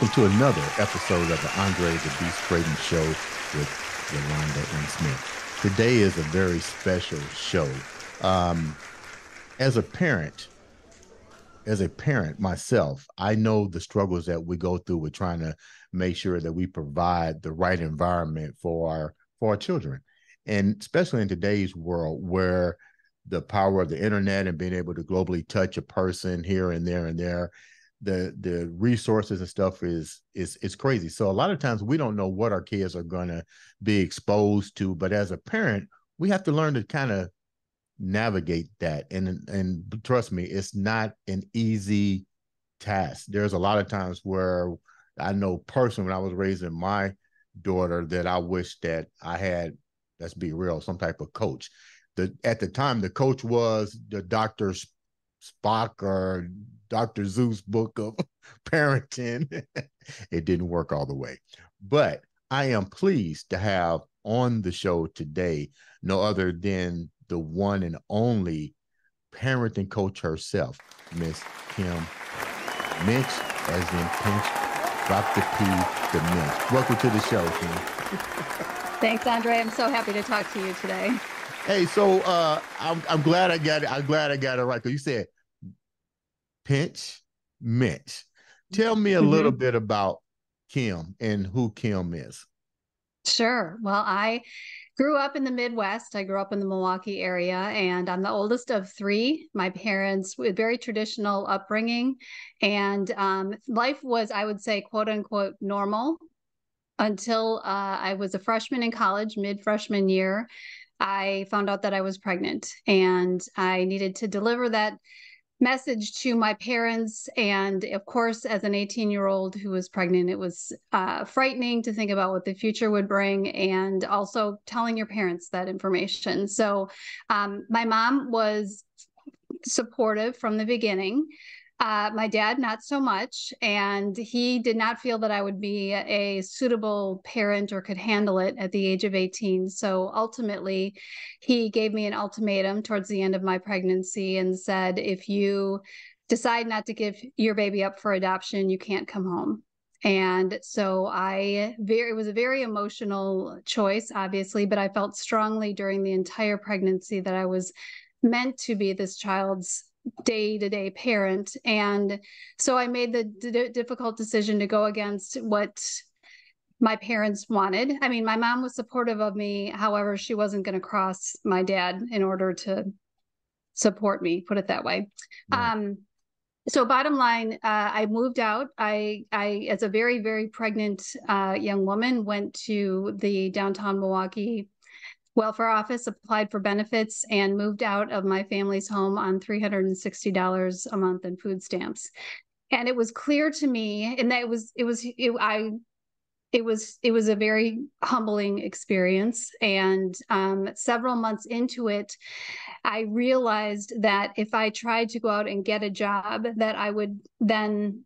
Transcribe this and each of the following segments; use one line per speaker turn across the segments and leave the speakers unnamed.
welcome to another episode of the Andre The Beast Crayton Show with Yolanda and Smith. Today is a very special show. Um, as a parent, myself, I know the struggles that we go through with trying to make sure that we provide the right environment for our children, and especially in today's world where the power of the internet and being able to globally touch a person here and there, the resources and stuff is crazy. So a lot of times we don't know what our kids are going to be exposed to, but as a parent, we have to learn to kind of navigate that. And trust me, it's not an easy task. There's a lot of times where I know personally when I was raising my daughter that I wish that I had, let's be real, some type of coach. At the time, the coach was the Dr. Spock or Dr. Zeus book of parenting. It didn't work all the way. But I am pleased to have on the show today no other than the one and only parenting coach herself, Miss Kim Muench, as in Pinch, Dr. P, the Muench. Welcome to the show, Kim.
Thanks, Andre. I'm so happy to talk to you today.
Hey, so I'm glad I got it. I'm glad I got it right, because you said Pinch Muench. Tell me a little bit about Kim and who Kim is.
Sure. Well, I grew up in the Midwest. I grew up in the Milwaukee area, and I'm the oldest of three. My parents with very traditional upbringing, and life was, I would say, quote unquote, normal until I was a freshman in college, mid-freshman year. I found out that I was pregnant, and I needed to deliver that message to my parents. And of course, as an 18-year-old who was pregnant, it was frightening to think about what the future would bring, and also telling your parents that information. So my mom was supportive from the beginning. My dad, not so much. And he did not feel that I would be a suitable parent or could handle it at the age of 18. So ultimately, he gave me an ultimatum towards the end of my pregnancy and said, if you decide not to give your baby up for adoption, you can't come home. And so it was a very emotional choice, obviously, but I felt strongly during the entire pregnancy that I was meant to be this child's day-to-day parent. And so I made the difficult decision to go against what my parents wanted. I mean, my mom was supportive of me. However, she wasn't going to cross my dad in order to support me, put it that way. Right. So bottom line, I moved out. I, as a very, very pregnant young woman, went to the downtown Milwaukee welfare office, applied for benefits, and moved out of my family's home on $360 a month in food stamps. And it was clear to me, and that it was a very humbling experience. And several months into it, I realized that if I tried to go out and get a job, that I would then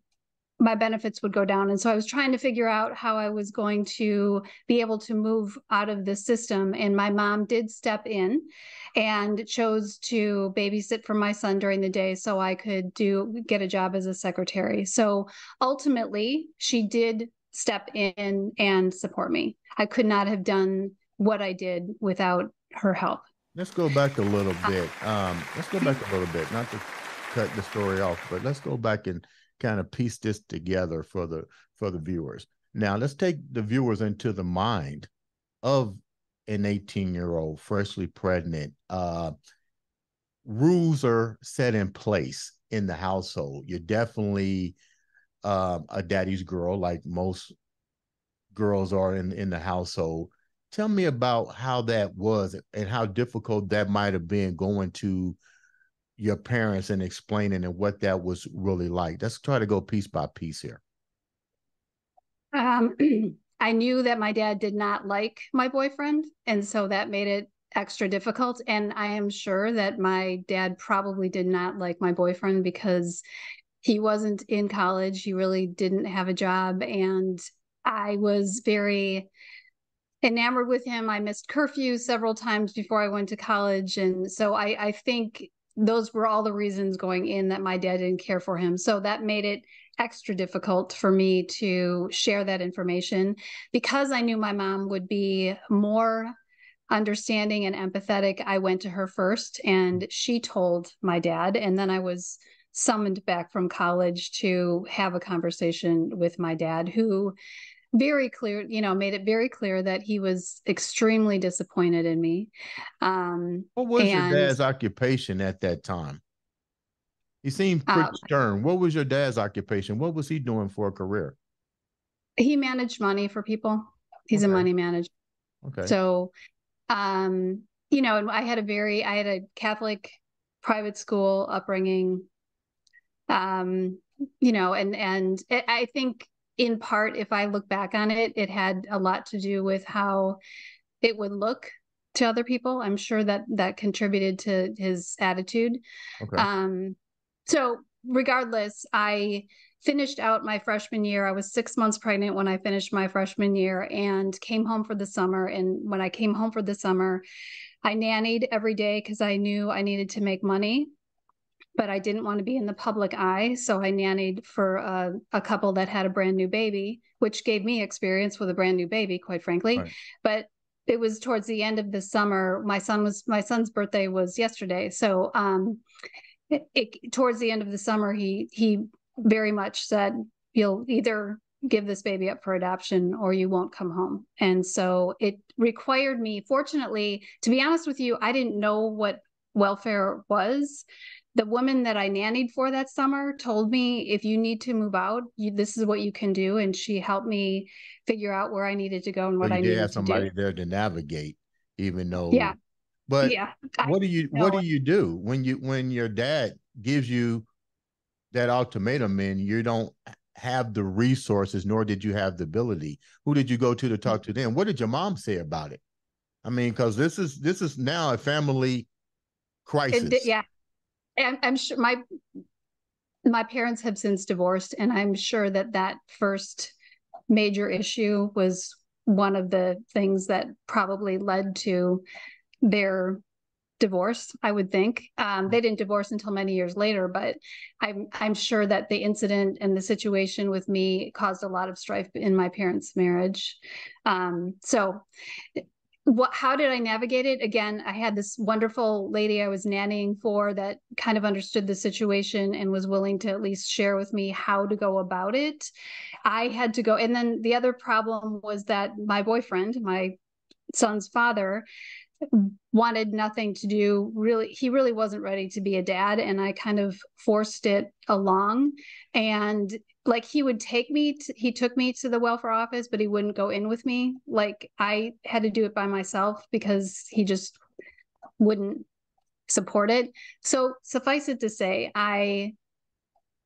my benefits would go down. And so I was trying to figure out how I was going to be able to move out of the system. And my mom did step in and chose to babysit for my son during the day so I could get a job as a secretary. So ultimately, she did step in and support me. I could not have done what I did without her help.
Let's go back a little bit. Not to cut the story off, but let's go back and kind of piece this together for the viewers. Now, let's take the viewers into the mind of an 18-year-old freshly pregnant. Rules are set in place in the household. You're definitely a daddy's girl, like most girls are in the household. Tell me about how that was and how difficult that might have been going to your parents and explaining and what that was really like. Let's try to go piece by piece here.
I knew that my dad did not like my boyfriend, and so that made it extra difficult. And I am sure that my dad probably did not like my boyfriend because he wasn't in college. He really didn't have a job. And I was very enamored with him. I missed curfew several times before I went to college. And so I think those were all the reasons going in that my dad didn't care for him. So that made it extra difficult for me to share that information because I knew my mom would be more understanding and empathetic. I went to her first and she told my dad, and then I was summoned back from college to have a conversation with my dad, who very clear, made it very clear that he was extremely disappointed in me.
What was your
And
dad's occupation at that time? He seemed
uh,
pretty stern. What was your dad's occupation? What was he doing for a career?
he managed money for people. He's a
Okay.
money manager.
Okay.
So, and I had a Catholic private school upbringing. Um, I think in part, if I look back on it, it had a lot to do with how it would look to other people. I'm sure that that contributed to his attitude.
Okay.
Um, so regardless, I finished out my freshman year. I was 6 months pregnant when I finished my freshman year and came home for the summer. And when I came home for the summer, I nannied every day because I knew I needed to make money, but I didn't want to be in the public eye. So I nannied for a couple that had a brand new baby, which gave me experience with a brand new baby, quite frankly.
Right.
But it was towards the end of the summer. My son's birthday was yesterday. So towards the end of the summer, he very much said, "You'll either give this baby up for adoption or you won't come home." And so it required me, fortunately, to be honest with you, I didn't know what welfare was. The woman that I nannied for that summer told me, if you need to move out, this is what you can do. And she helped me figure out where I needed to go and
So
what
you
I
did
needed
have
to do.
somebody there to navigate, even though.
Yeah.
But
Yeah.
what do
No,
you do when your dad gives you that ultimatum and you don't have the resources, nor did you have the ability? Who did you go to talk to then? What did your mom say about it? I mean, because this is now a family crisis.
yeah. I'm sure my parents have since divorced, and I'm sure that that first major issue was one of the things that probably led to their divorce. I would think they didn't divorce until many years later, but I'm sure that the incident and the situation with me caused a lot of strife in my parents' marriage. So how did I navigate it? Again, I had this wonderful lady I was nannying for that kind of understood the situation and was willing to at least share with me how to go about it. I had to go. And then the other problem was that my boyfriend, my son's father, wanted nothing to do, really. He really wasn't ready to be a dad, and I kind of forced it along. And like, he took me to the welfare office, but he wouldn't go in with me. Like, I had to do it by myself because he just wouldn't support it. So suffice it to say,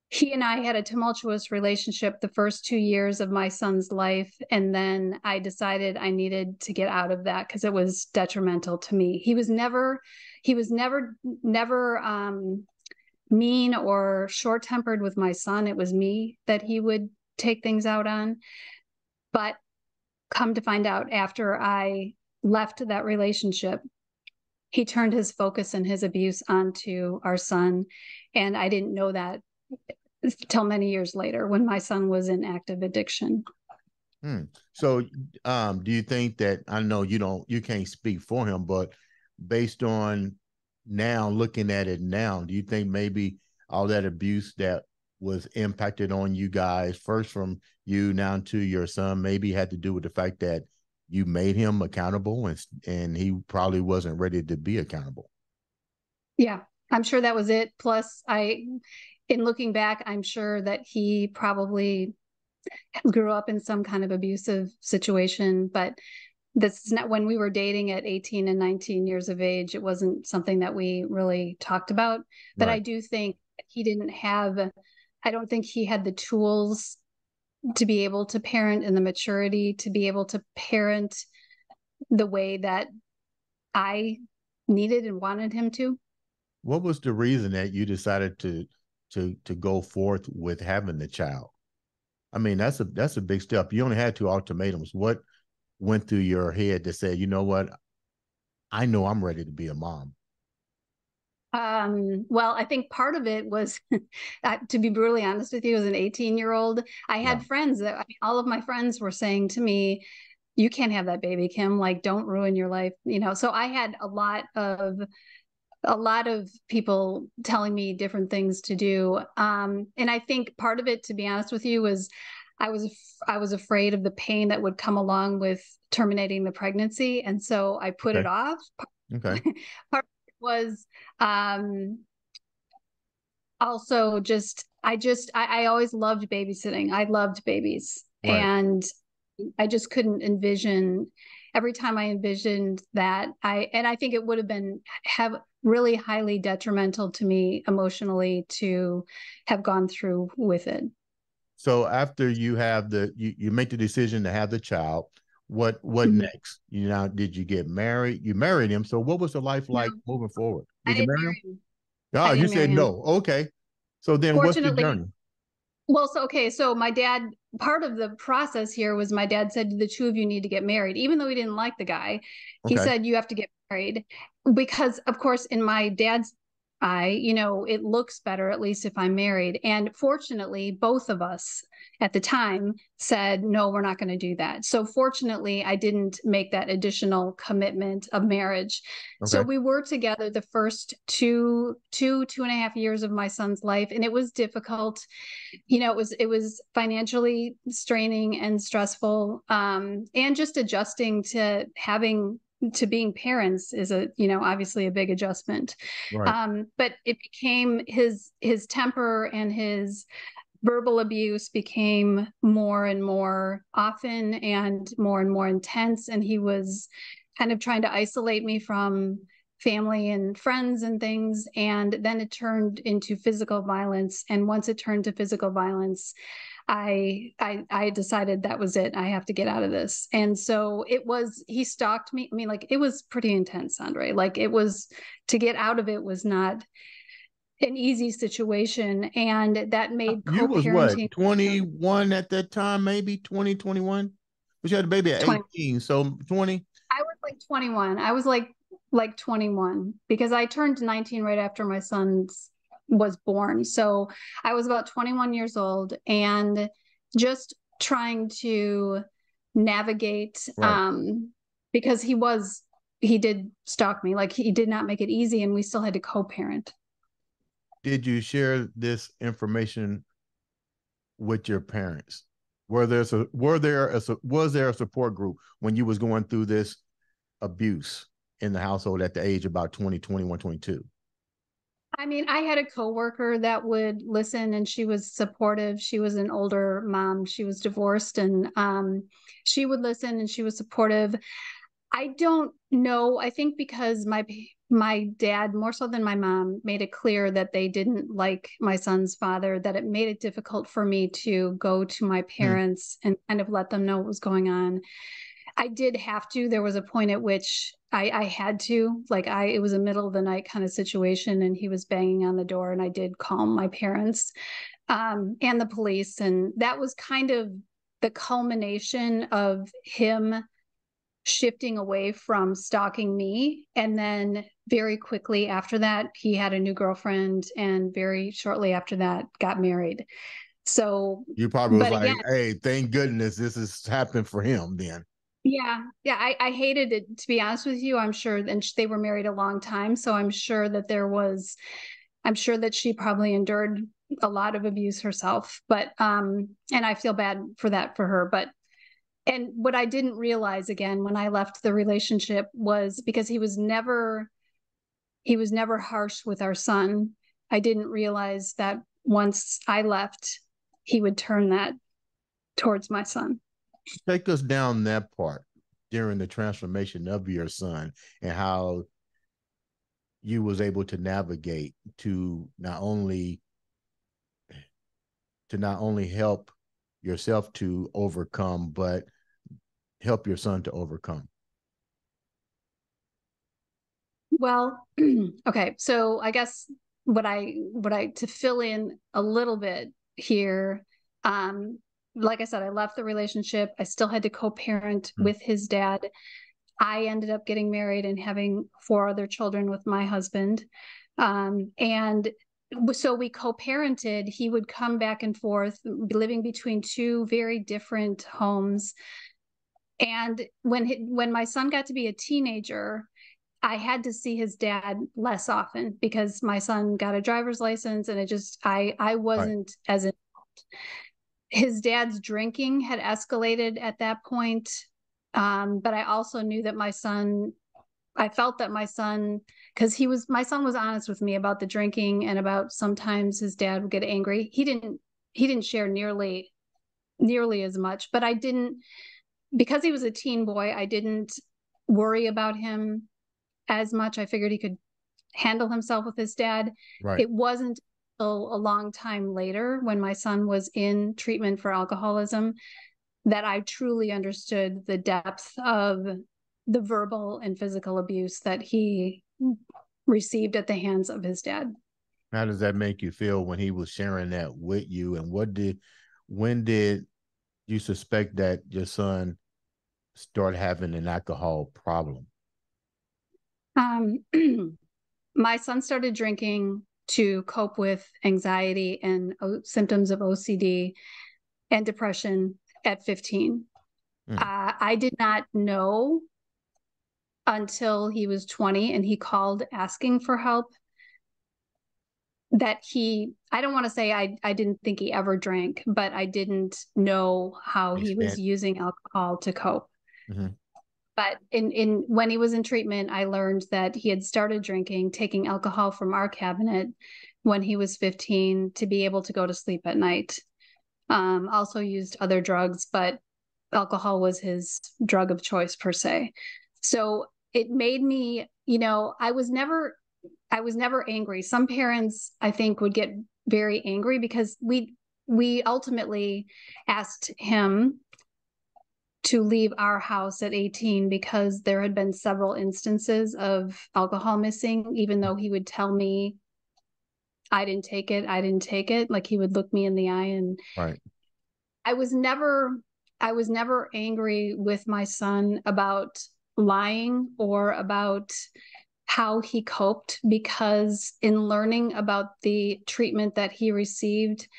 he and I had a tumultuous relationship the first 2 years of my son's life. And then I decided I needed to get out of that because it was detrimental to me. He was never mean or short tempered with my son. It was me that he would take things out on. But come to find out, after I left that relationship, he turned his focus and his abuse onto our son. And I didn't know that till many years later when my son was in active addiction.
So, do you think that, I know you can't speak for him, but based on now looking at it now, do you think maybe all that abuse that was impacted on you guys, first from you now to your son, maybe had to do with the fact that you made him accountable and he probably wasn't ready to be accountable?
Yeah, I'm sure that was it. Plus, in looking back, I'm sure that he probably grew up in some kind of abusive situation, but this is not, when we were dating at 18 and 19 years of age, it wasn't something that we really talked about. But I
Right.
do think I don't think he had the tools to be able to parent and the maturity to be able to parent the way that I needed and wanted him to.
What was the reason that you decided to go forth with having the child? I mean, that's a big step. You only had two ultimatums. What went through your head to say, you know what, I know I'm ready to be a mom?
Well, I think part of it was, to be brutally honest with you, as an 18-year-old, I
Yeah.
had friends that, I mean, all of my friends were saying to me, you can't have that baby, Kim, like, don't ruin your life, you know? So I had a lot of people telling me different things to do. And I think part of it, to be honest with you, was I was afraid of the pain that would come along with terminating the pregnancy. And so I put it
Okay.
off.
Okay.
Part was um, also I always loved babysitting. I loved babies.
Right.
And I just couldn't envision, every time I envisioned that, I think it would have been have really highly detrimental to me emotionally to have gone through with it.
So after you have you make the decision to have the child, what
Mhm.
next? You know, did you get married? You married him. So what was the life
No,
like moving forward?
I
Did you
didn't
marry him?
marry him.
Oh,
I
you
didn't
said
marry him.
no. Okay. So then what's the
Fortunately,
journey?
well, so okay, so my dad, part of the process here was my dad said the two of you need to get married, even though he didn't like the guy. He
Okay.
said you have to get married because, of course, in my dad's eye, you know, it looks better, at least if I'm married. And fortunately, both of us at the time said, no, we're not going to do that. So fortunately, I didn't make that additional commitment of marriage. So
Okay.
we were together the first two and a half years of my son's life, and it was difficult. You know, it was financially straining and stressful, and just adjusting to being parents is, a you know, obviously a big adjustment.
Right.
But it became his temper and his verbal abuse became more and more often and more intense, and he was kind of trying to isolate me from family and friends and things. And then it turned into physical violence, and once it turned to physical violence, I decided that was it. I have to get out of this. And so he stalked me. I mean, like, it was pretty intense, Andre. Like, it was, to get out of it was not an easy situation. And that made
You was what,
co-parenting
21 at that time, maybe 2021? But you had a baby at
20.
18, so 20.
I was like 21. I was like 21 because I turned 19 right after my son was born. So I was about 21 years old and just trying to navigate,
Right.
because he did stalk me. Like, he did not make it easy, and we still had to co-parent.
Did you share this information with your parents? Was there a support group when you was going through this abuse in the household at the age about 20, 21, 22?
I mean, I had a coworker that would listen, and she was supportive. She was an older mom. She was divorced, and she would listen and she was supportive. I don't know. I think because my dad, more so than my mom, made it clear that they didn't like my son's father, that it made it difficult for me to go to my
Hmm.
parents and kind of let them know what was going on. I did have to. There was a point at which I had to, like, it was a middle of the night kind of situation, and he was banging on the door, and I did call my parents, and the police. And that was kind of the culmination of him shifting away from stalking me. And then very quickly after that, he had a new girlfriend, and very shortly after that got married. So,
You probably was
but again,
like, hey, thank goodness this has happened for him then.
yeah, I hated it, to be honest with you. I'm sure, and they were married a long time, so I'm sure that she probably endured a lot of abuse herself. But and I feel bad for that for her. But and what I didn't realize, again, when I left the relationship, was because he was never harsh with our son. I didn't realize that once I left, he would turn that towards my son.
Take us down that part during the transformation of your son and how you was able to navigate to not only help yourself to overcome, but help your son to overcome.
Well, okay. So I guess to fill in a little bit here, um, like I said, I left the relationship. I still had to co-parent
Hmm.
with his dad. I ended up getting married and having four other children with my husband. And so we co-parented. He would come back and forth, living between two very different homes. And when my son got to be a teenager, I had to see his dad less often because my son got a driver's license, and I
Right.
wasn't as involved. His dad's drinking had escalated at that point. But I also knew that I felt that because my son was honest with me about the drinking and about sometimes his dad would get angry. He didn't share nearly as much, but I didn't, because he was a teen boy, I didn't worry about him as much. I figured he could handle himself with his dad.
Right.
It wasn't until a long time later, when my son was in treatment for alcoholism, that I truly understood the depth of the verbal and physical abuse that he received at the hands of his dad.
How does that make you feel when he was sharing that with you? And when did you suspect that your son start having an alcohol problem?
Um, my son started drinking to cope with anxiety and symptoms of OCD and depression at 15.
Hmm.
I did not know until he was 20 and he called asking for help that I don't want to say I didn't think he ever drank, but I didn't know how he was
Extent.
using alcohol to cope.
Mm-hmm.
But when he was in treatment, I learned that he had started drinking, taking alcohol from our cabinet when he was 15 to be able to go to sleep at night. Also used other drugs, but alcohol was his drug of choice per se. So it made me, I was never angry. Some parents, I think, would get very angry because we ultimately asked him to leave our house at 18 because there had been several instances of alcohol missing, even though he would tell me, I didn't take it, I didn't take it. Like, he would look me in the eye. And
Right.
I was never I was never angry with my son about lying or about how he coped, because in learning about the treatment that he received,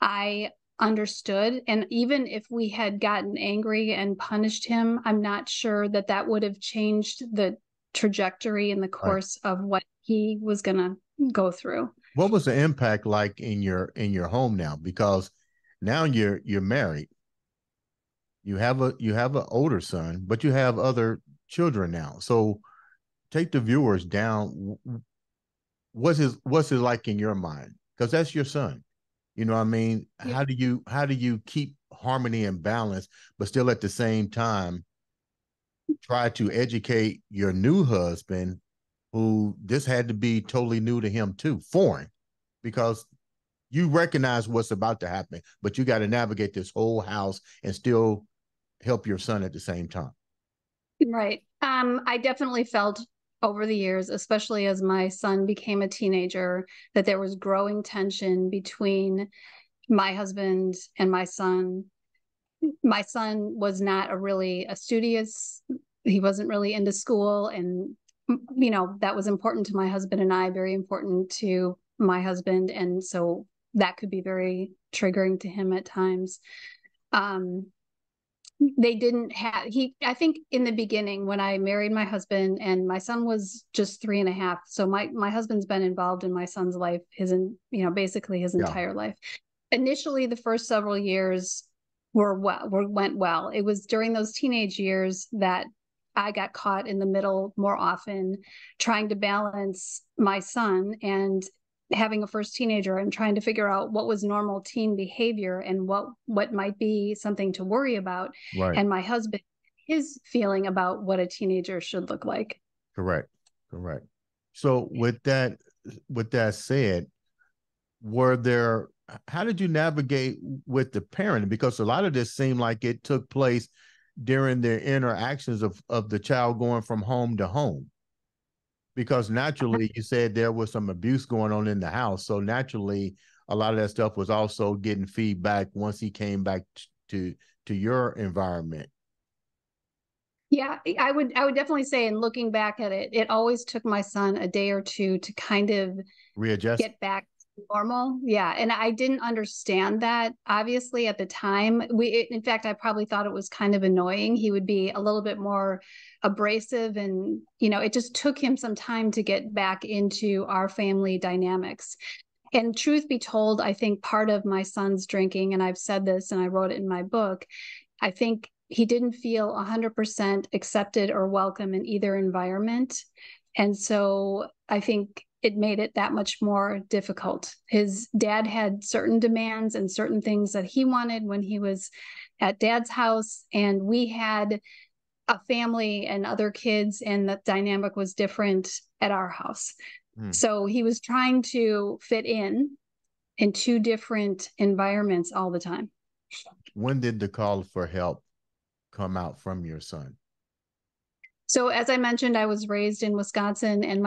I understood. And even if we had gotten angry and punished him, I'm not sure that that would have changed the trajectory and the
Right.
course of what he was going to go through.
What was the impact like in your home now? Because now you're married. You have an older son, but you have other children now. So take the viewers down. What's his like in your mind? Because that's your son. You know what I mean?
Yeah.
How do you keep harmony and balance, but still at the same time try to educate your new husband, who this had to be totally new to him too, foreign, because you recognize what's about to happen, but you got to navigate this whole house and still help your son at the same time.
Right. I definitely felt over the years, especially as my son became a teenager, that there was growing tension between my husband and my son. My son was not a studious, he wasn't really into school. And, that was important to my husband and I, very important to my husband. And so that could be very triggering to him at times. Um, they didn't have I think in the beginning, when I married my husband, and my son was just 3.5, so my husband's been involved in my son's life basically his
Yeah.
entire life. Initially, the first several years went well. It was during those teenage years that I got caught in the middle more often, trying to balance my son and having a first teenager, and trying to figure out what was normal teen behavior and what might be something to worry about,
Right.
and my husband, his feeling about what a teenager should look like.
Correct. Correct. So with that said, were there how did you navigate with the parent? Because a lot of this seemed like it took place during the interactions of the child going from home to home. Because naturally, you said there was some abuse going on in the house. So naturally, a lot of that stuff was also getting feedback once he came back to to your environment.
Yeah, I would definitely say, in looking back at it, it always took my son a day or two to kind of
Readjust.
get back to normal. Yeah. And I didn't understand that obviously at the time. In fact, I probably thought it was kind of annoying. He would be a little bit more abrasive, and, it just took him some time to get back into our family dynamics. And truth be told, I think part of my son's drinking, and I've said this and I wrote it in my book, I think he didn't feel 100% accepted or welcome in either environment. And so I think it made it that much more difficult. His dad had certain demands and certain things that he wanted when he was at dad's house. And we had a family and other kids, and the dynamic was different at our house. So he was trying to fit in two different environments all the time.
When did the call for help come out from your son?
So as I mentioned, I was raised in Wisconsin, and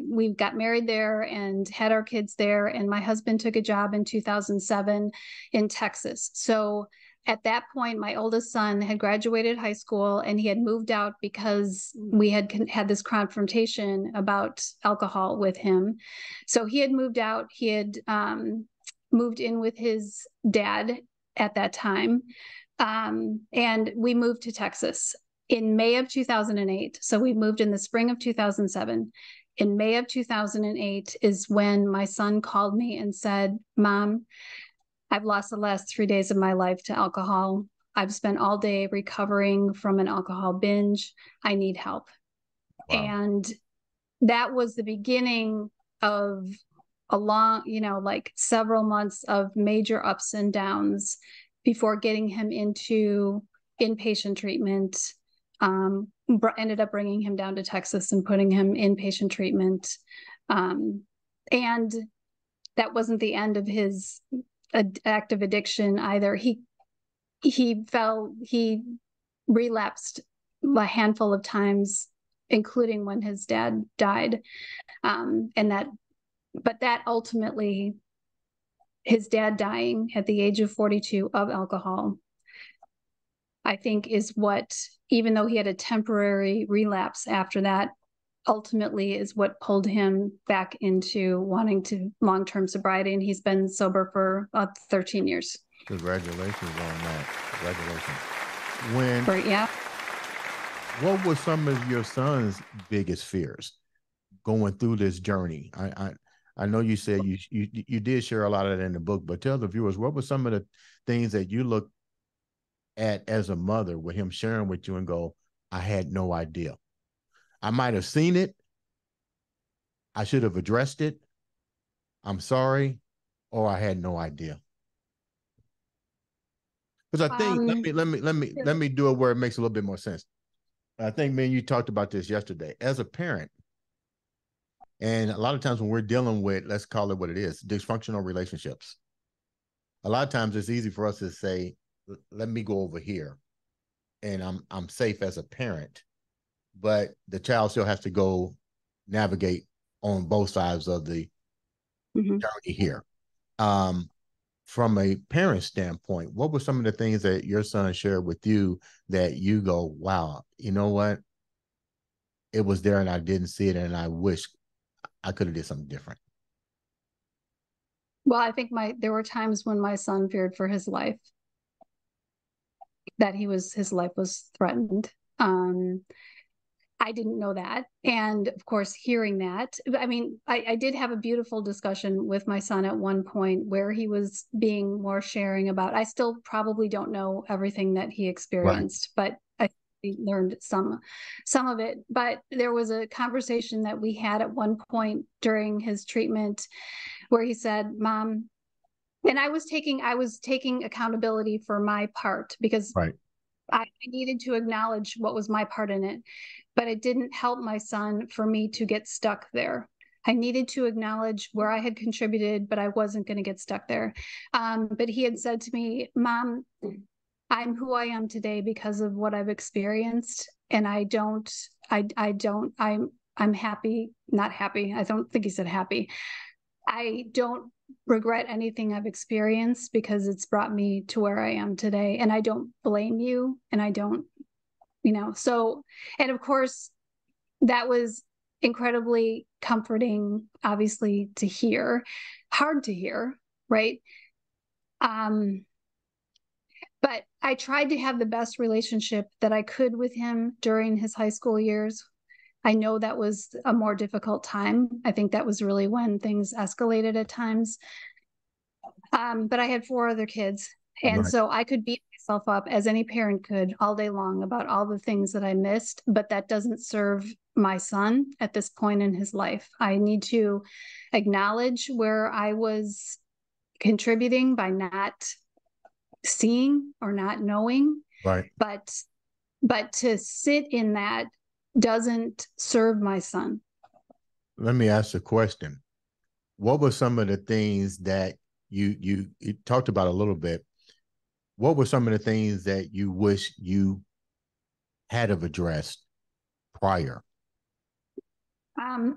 we got married there and had our kids there. And my husband took a job in 2007 in Texas. So at that point, my oldest son had graduated high school, and he had moved out because we had had this confrontation about alcohol with him. So he had moved out. He had moved in with his dad at that time. And we moved to Texas in May of 2008. So we moved in the spring of 2007. In May of 2008 is when my son called me and said, "Mom, I've lost the last 3 days of my life to alcohol. I've spent all day recovering from an alcohol binge. I need help."
Wow.
And that was the beginning of a long, like several months of major ups and downs before getting him into inpatient treatment. Ended up bringing him down to Texas and putting him in inpatient treatment. And that wasn't the end of his active addiction either. He relapsed a handful of times, including when his dad died. But that ultimately, his dad dying at the age of 42 of alcohol, I think is what, even though he had a temporary relapse after that, ultimately is what pulled him back into wanting to long-term sobriety. And he's been sober for 13 years.
Congratulations on that. Congratulations.
Yeah.
What were some of your son's biggest fears going through this journey? I know you said you did share a lot of that in the book, but tell the viewers, what were some of the things that you looked at as a mother with him sharing with you and go, "I had no idea. I might have seen it. I should have addressed it. I'm sorry," or "I had no idea." Because I think let me do it where it makes a little bit more sense. I think, man, you talked about this yesterday. As a parent, and a lot of times when we're dealing with, let's call it what it is, dysfunctional relationships, a lot of times it's easy for us to say, "Let me go over here and I'm safe as a parent," but the child still has to go navigate on both sides of the journey here. From a parent standpoint, what were some of the things that your son shared with you that you go, "Wow, you know what? It was there and I didn't see it, and I wish I could have did something different"?
Well, I think there were times when my son feared for his life, that his life was threatened. I didn't know that. And of course, hearing that, I mean, I did have a beautiful discussion with my son at one point where he was being more sharing about, I still probably don't know everything that he experienced, but I learned some of it. But there was a conversation that we had at one point during his treatment where he said, "Mom," and I was taking accountability for my part, because I needed to acknowledge what was my part in it, but it didn't help my son for me to get stuck there. I needed to acknowledge where I had contributed, but I wasn't going to get stuck there. But he had said to me, "Mom, I'm who I am today because of what I've experienced. And I'm happy, not happy. I don't think he said happy. I don't regret anything I've experienced because it's brought me to where I am today. And I don't blame you. And I don't So, and of course, that was incredibly comforting, obviously, to hear, hard to hear, right? But I tried to have the best relationship that I could with him during his high school years. I know that was a more difficult time. I think that was really when things escalated at times. But I had 4 other kids. And
Right.
so I could beat myself up, as any parent could, all day long about all the things that I missed, but that doesn't serve my son at this point in his life. I need to acknowledge where I was contributing by not seeing or not knowing,
Right.
but to sit in that doesn't serve my son.
Let me ask a question. What were some of the things that you talked about a little bit? What were some of the things that you wish you had have addressed prior?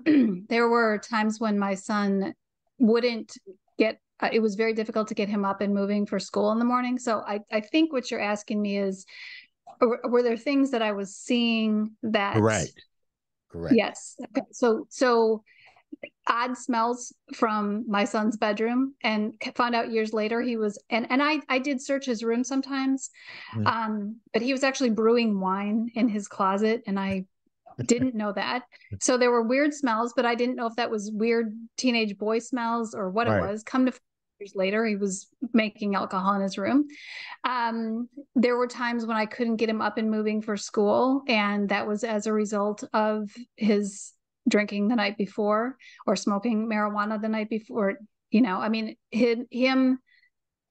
There were times when my son wouldn't get, it was very difficult to get him up and moving for school in the morning. So I think what you're asking me is, were there things that I was seeing that,
Correct. Correct.
yes. Okay. So odd smells from my son's bedroom, and found out years later he was, and I did search his room sometimes,
Mhm.
but he was actually brewing wine in his closet, and I didn't know that. So there were weird smells, but I didn't know if that was weird teenage boy smells or what it
Right.
was. Come to years later, he was making alcohol in his room. There were times when I couldn't get him up and moving for school, and that was as a result of his drinking the night before or smoking marijuana the night before. I mean, him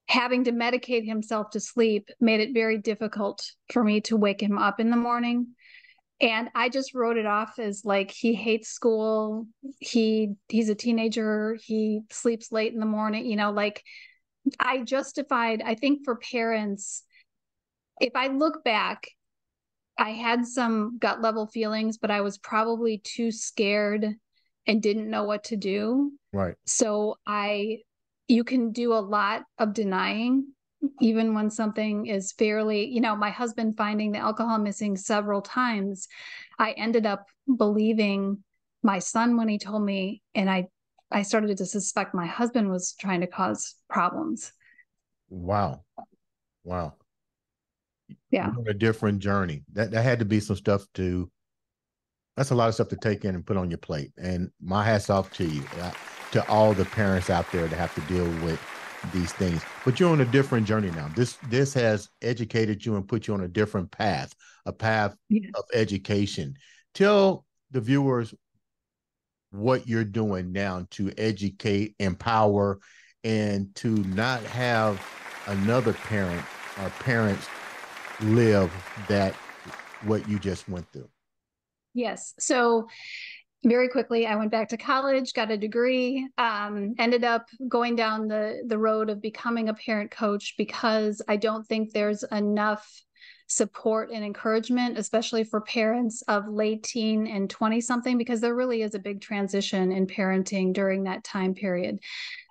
having to medicate himself to sleep made it very difficult for me to wake him up in the morning. And I just wrote it off as like, he hates school. He's a teenager. He sleeps late in the morning. Like, I justified, I think, for parents, if I look back, I had some gut level feelings, but I was probably too scared and didn't know what to do.
Right.
So you can do a lot of denying, even when something is fairly, my husband finding the alcohol missing several times, I ended up believing my son when he told me, and I started to suspect my husband was trying to cause problems.
Wow. Wow.
Yeah.
You're on a different journey. That had to be some stuff to. That's a lot of stuff to take in and put on your plate. And my hats off to you, to all the parents out there that have to deal with these things. But you're on a different journey now. This has educated you and put you on a different path, a path
Yeah.
of education. Tell the viewers what you're doing now to educate, empower, and to not have another parent or parents live that what you just went through.
Yes. So very quickly, I went back to college, got a degree, ended up going down the road of becoming a parent coach, because I don't think there's enough support and encouragement, especially for parents of late teen and 20 something, because there really is a big transition in parenting during that time period.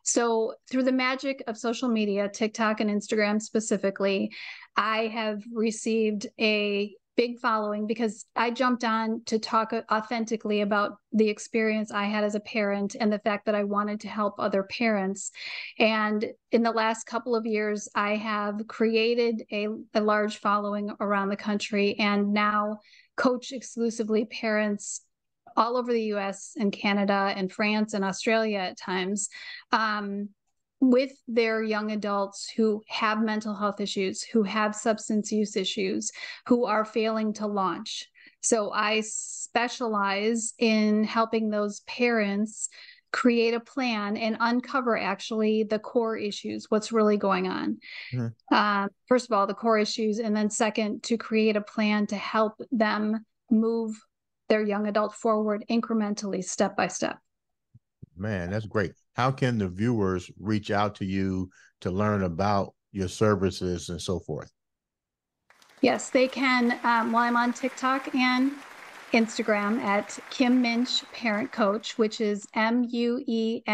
So through the magic of social media, TikTok and Instagram specifically, I have received a big following, because I jumped on to talk authentically about the experience I had as a parent and the fact that I wanted to help other parents. And in the last couple of years, I have created a large following around the country, and now coach exclusively parents all over the US and Canada and France and Australia at times, with their young adults who have mental health issues, who have substance use issues, who are failing to launch. So I specialize in helping those parents create a plan and uncover actually the core issues, what's really going on. Mm-hmm. First of all, the core issues, and then second, to create a plan to help them move their young adult forward incrementally, step by step.
Man, that's great. How can the viewers reach out to you to learn about your services and so forth?
Yes, they can. Well, I'm on TikTok and Instagram at Kim Muench Parent Coach, which is Muench.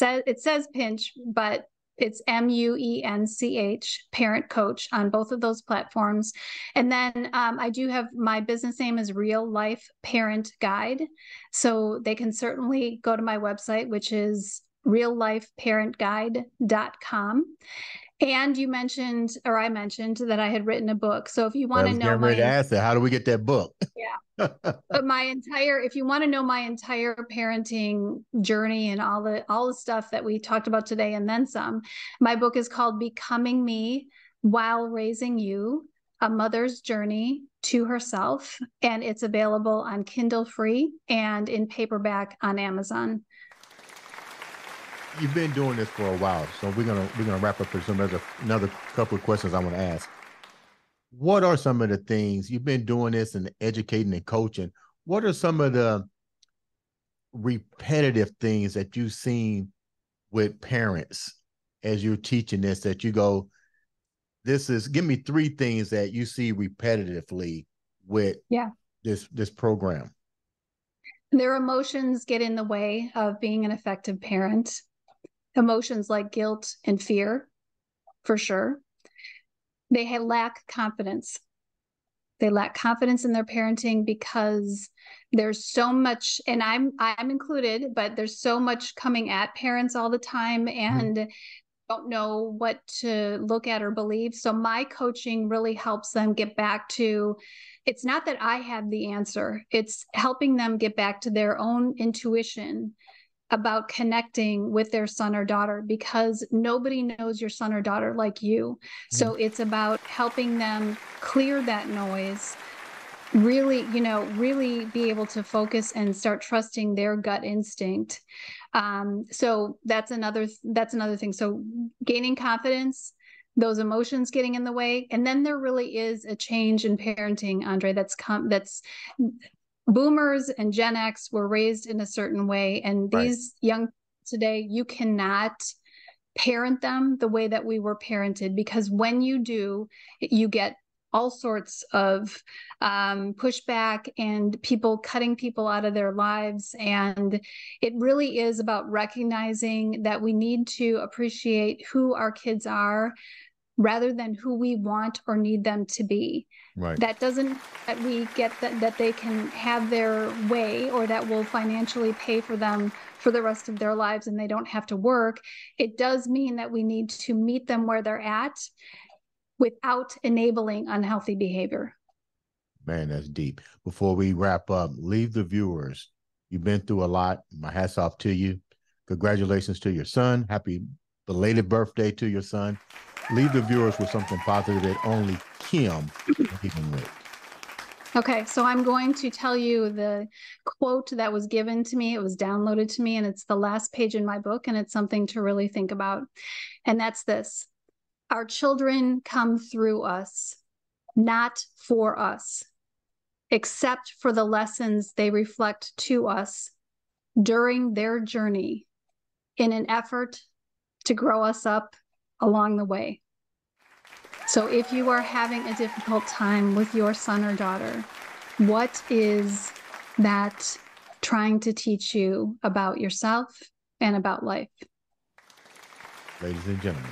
It says pinch, but It's Muench, Parent Coach, on both of those platforms. And then I do have, my business name is Real Life Parent Guide. So they can certainly go to my website, which is reallifeparentguide.com. And you mentioned, or I mentioned, that I had written a book. So if you want to know
my answer, how do we get that book?
Yeah. But if you want to know my entire parenting journey and all the stuff that we talked about today and then some, my book is called Becoming Me While Raising You, A Mother's Journey to Herself. And it's available on Kindle free and in paperback on Amazon.
You've been doing this for a while, so we're gonna wrap up with another couple of questions I want to ask. What are some of the things you've been doing this and educating and coaching? What are some of the repetitive things that you've seen with parents as you're teaching this that you go, give me 3 things that you see repetitively with this program?
Their emotions get in the way of being an effective parent. Emotions like guilt and fear, for sure. They lack confidence. They lack confidence in their parenting because there's so much, and I'm included, but there's so much coming at parents all the time, and don't know what to look at or believe. So my coaching really helps them get back to, it's not that I have the answer, it's helping them get back to their own intuition about connecting with their son or daughter, because nobody knows your son or daughter like you. So it's about helping them clear that noise, really be able to focus and start trusting their gut instinct. So that's another thing. So gaining confidence, those emotions getting in the way. And then there really is a change in parenting, Andre, that's boomers and Gen X were raised in a certain way. And these young today, you cannot parent them the way that we were parented, because when you do, you get all sorts of pushback and people cutting people out of their lives. And it really is about recognizing that we need to appreciate who our kids are rather than who we want or need them to be. That doesn't, that we get that they can have their way, or that will financially pay for them for the rest of their lives and they don't have to work. It does mean that we need to meet them where they're at without enabling unhealthy behavior.
Man, that's deep. Before we wrap up, leave the viewers. You've been through a lot. My hat's off to you. Congratulations to your son. Happy belated birthday to your son. Leave the viewers with something positive that only Kim can with.
Okay, so I'm going to tell you the quote that was given to me. It was downloaded to me, and it's the last page in my book, and it's something to really think about. And that's this: our children come through us, not for us, except for the lessons they reflect to us during their journey in an effort to grow us up along the way. So if you are having a difficult time with your son or daughter, what is that trying to teach you about yourself and about life?
Ladies and gentlemen,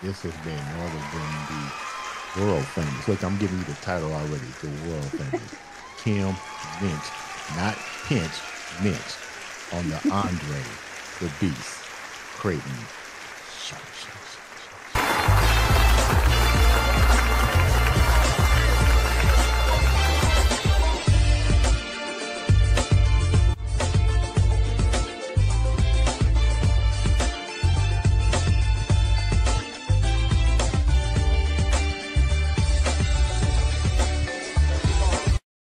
this has been more than the world famous. Look, I'm giving you the title already, the world famous. Kim Muench, not Pinch, Muench, on the Andre The Beast Crayton show.